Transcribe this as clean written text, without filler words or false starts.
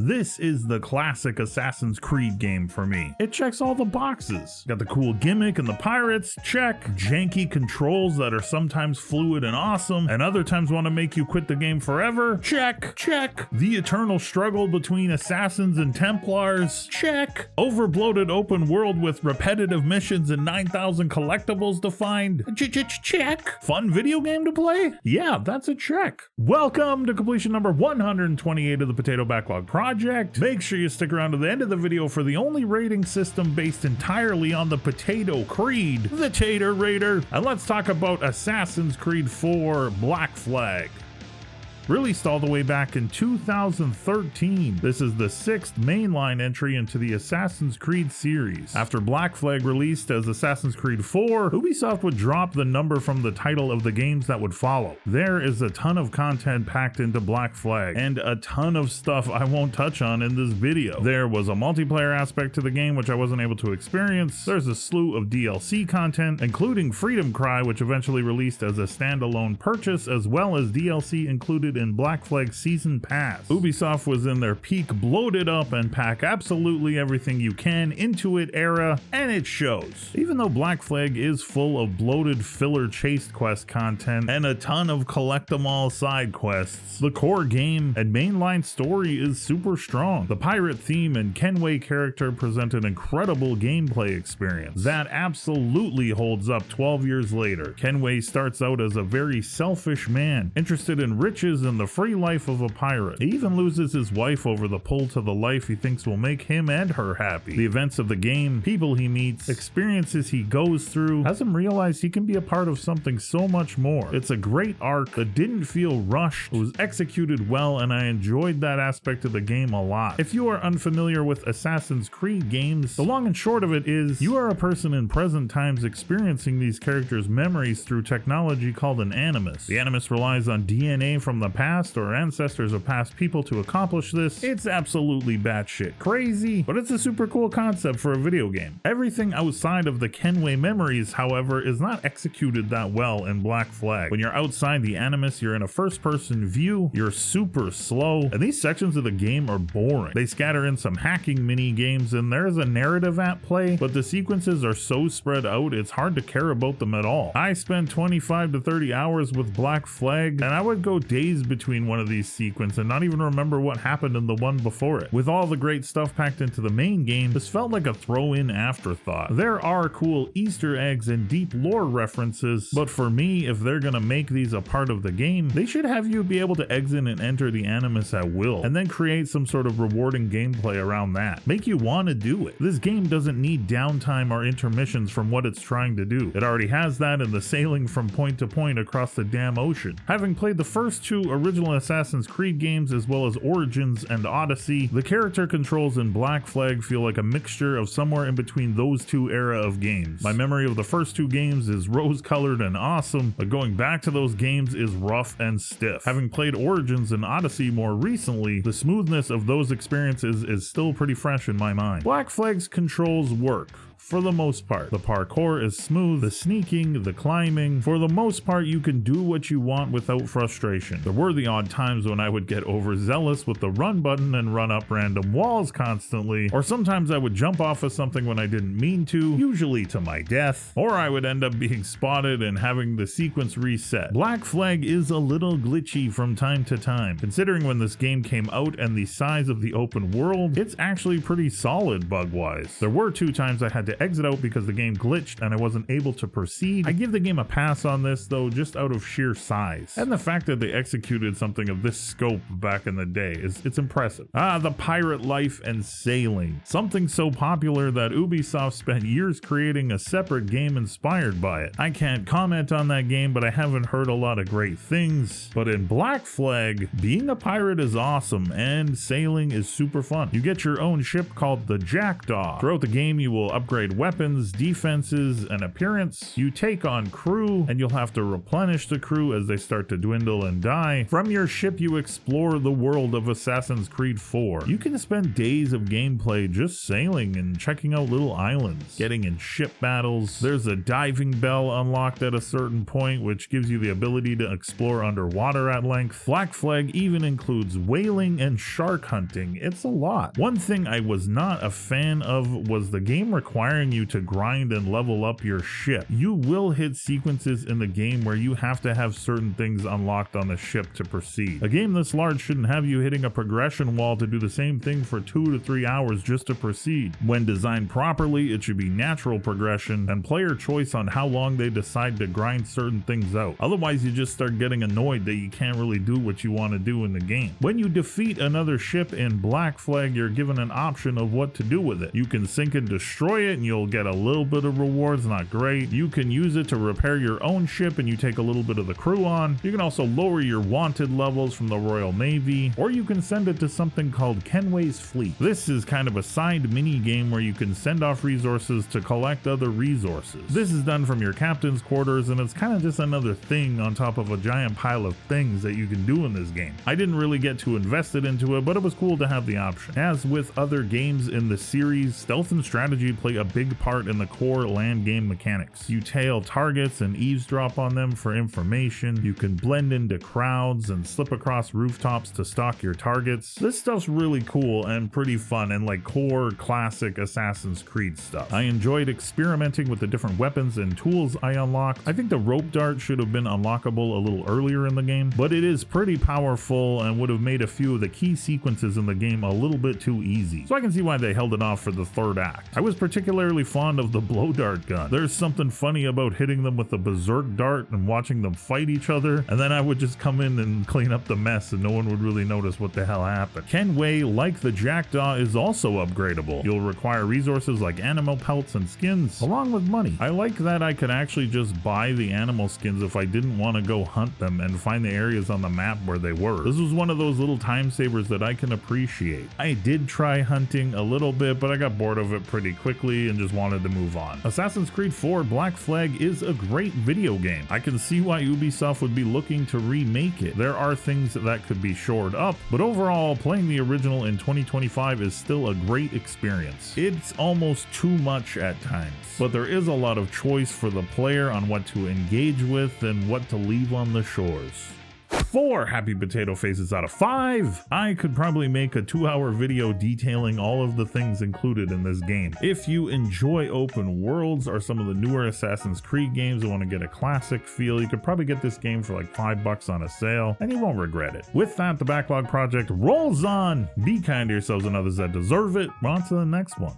This is the classic Assassin's Creed game for me. It checks all the boxes. Got the cool gimmick and the pirates, check. Janky controls that are sometimes fluid and awesome, and other times want to make you quit the game forever, check. The eternal struggle between assassins and Templars, check. Overbloated open world with repetitive missions and 9,000 collectibles defined, check. Fun video game to play? Yeah, that's a check. Welcome to completion number 128 of the Potato Backlog Project. Make sure you stick around to the end of the video for the only rating system based entirely on the Potato Creed, the Tater Raider. And let's talk about Assassin's Creed 4 Black Flag. Released all the way back in 2013, this is the 6th mainline entry into the Assassin's Creed series. After Black Flag released as Assassin's Creed 4, Ubisoft would drop the number from the title of the games that would follow. There is a ton of content packed into Black Flag, and a ton of stuff I won't touch on in this video. There was a multiplayer aspect to the game which I wasn't able to experience. There's a slew of DLC content, including Freedom Cry, which eventually released as a standalone purchase, as well as DLC included in Black Flag Season Pass. Ubisoft was in their peak bloated up and pack absolutely everything you can into it era, and it shows. Even though Black Flag is full of bloated filler chase quest content and a ton of collect 'em all side quests, the core game and mainline story is super strong. The pirate theme and Kenway character present an incredible gameplay experience that absolutely holds up 12 years later. Kenway starts out as a very selfish man, interested in riches and the free life of a pirate. He even loses his wife over the pull to the life he thinks will make him and her happy. The events of the game, people he meets, experiences he goes through, has him realize he can be a part of something so much more. It's a great arc that didn't feel rushed, it was executed well, and I enjoyed that aspect of the game a lot. If you are unfamiliar with Assassin's Creed games, the long and short of it is, you are a person in present times experiencing these characters' memories through technology called an animus. The animus relies on DNA from the past or ancestors of past people to accomplish this. It's absolutely batshit crazy, but it's a super cool concept for a video game. Everything outside of the Kenway memories, however, is not executed that well in Black Flag. When you're outside the animus, you're in a first-person view, you're super slow, and these sections of the game are boring. They scatter in some hacking mini games, and there's a narrative at play, but the sequences are so spread out, it's hard to care about them at all. I spent 25 to 30 hours with Black Flag, and I would go days between one of these sequences and not even remember what happened in the one before it. With all the great stuff packed into the main game, this felt like a throw-in afterthought. There are cool Easter eggs and deep lore references, but for me, if they're gonna make these a part of the game, they should have you be able to exit and enter the animus at will, and then create some sort of rewarding gameplay around that. Make you want to do it. This game doesn't need downtime or intermissions from what it's trying to do. It already has that in the sailing from point to point across the damn ocean. Having played the first two original Assassin's Creed games as well as Origins and Odyssey, the character controls in Black Flag feel like a mixture of somewhere in between those two era of games. My memory of the first two games is rose-colored and awesome, but going back to those games is rough and stiff. Having played Origins and Odyssey more recently, the smoothness of those experiences is still pretty fresh in my mind. Black Flag's controls work. For the most part, the parkour is smooth, the sneaking, the climbing. For the most part, you can do what you want without frustration. There were the odd times when I would get overzealous with the run button and run up random walls constantly, or sometimes I would jump off of something when I didn't mean to, usually to my death, or I would end up being spotted and having the sequence reset. Black Flag is a little glitchy from time to time. Considering when this game came out and the size of the open world, it's actually pretty solid bug-wise. There were 2 times I had to exit out because the game glitched and I wasn't able to proceed. I give the game a pass on this though, just out of sheer size. And the fact that they executed something of this scope back in the day it's impressive. The pirate life and sailing. Something so popular that Ubisoft spent years creating a separate game inspired by it. I can't comment on that game, but I haven't heard a lot of great things. But in Black Flag, being a pirate is awesome and sailing is super fun. You get your own ship called the Jackdaw. Throughout the game, you will upgrade upgrade weapons, defenses, and appearance. You take on crew, and you'll have to replenish the crew as they start to dwindle and die. From your ship, you explore the world of Assassin's Creed 4. You can spend days of gameplay just sailing and checking out little islands, getting in ship battles. There's a diving bell unlocked at a certain point, which gives you the ability to explore underwater at length. Black Flag even includes whaling and shark hunting. It's a lot. One thing I was not a fan of was the game requiring you to grind and level up your ship. You will hit sequences in the game where you have to have certain things unlocked on the ship to proceed. A game this large shouldn't have you hitting a progression wall to do the same thing for 2 to 3 hours just to proceed. When designed properly, it should be natural progression and player choice on how long they decide to grind certain things out. Otherwise, you just start getting annoyed that you can't really do what you want to do in the game. When you defeat another ship in Black Flag, you're given an option of what to do with it. You can sink and destroy it and you'll get a little bit of rewards, not great. You can use it to repair your own ship and you take a little bit of the crew on. You can also lower your wanted levels from the Royal Navy, or you can send it to something called Kenway's Fleet. This is kind of a side mini game where you can send off resources to collect other resources. This is done from your captain's quarters, and it's kind of just another thing on top of a giant pile of things that you can do in this game. I didn't really get too invested into it, but it was cool to have the option. As with other games in the series, stealth and strategy play a big part in the core land game mechanics. You tail targets and eavesdrop on them for information. You can blend into crowds and slip across rooftops to stalk your targets. This stuff's really cool and pretty fun and like core classic Assassin's Creed stuff. I enjoyed experimenting with the different weapons and tools I unlocked. I think the rope dart should have been unlockable a little earlier in the game, but it is pretty powerful and would have made a few of the key sequences in the game a little bit too easy. So I can see why they held it off for the third act. I was particularly fond of the blow dart gun. There's something funny about hitting them with a berserk dart and watching them fight each other, and then I would just come in and clean up the mess and no one would really notice what the hell happened. Kenway, like the Jackdaw, is also upgradable. You'll require resources like animal pelts and skins, along with money. I like that I could actually just buy the animal skins if I didn't want to go hunt them and find the areas on the map where they were. This was one of those little time savers that I can appreciate. I did try hunting a little bit, but I got bored of it pretty quickly and just wanted to move on. Assassin's Creed 4 Black Flag is a great video game. I can see why Ubisoft would be looking to remake it. There are things that could be shored up, but overall, playing the original in 2025 is still a great experience. It's almost too much at times, but there is a lot of choice for the player on what to engage with and what to leave on the shores. 4 happy potato faces out of 5. I could probably make a 2-hour video detailing all of the things included in this game. If you enjoy open worlds or some of the newer Assassin's Creed games and want to get a classic feel, you could probably get this game for like $5 on a sale and you won't regret it. With that, the Backlog project rolls on. Be kind to yourselves and others that deserve it. On to the next one.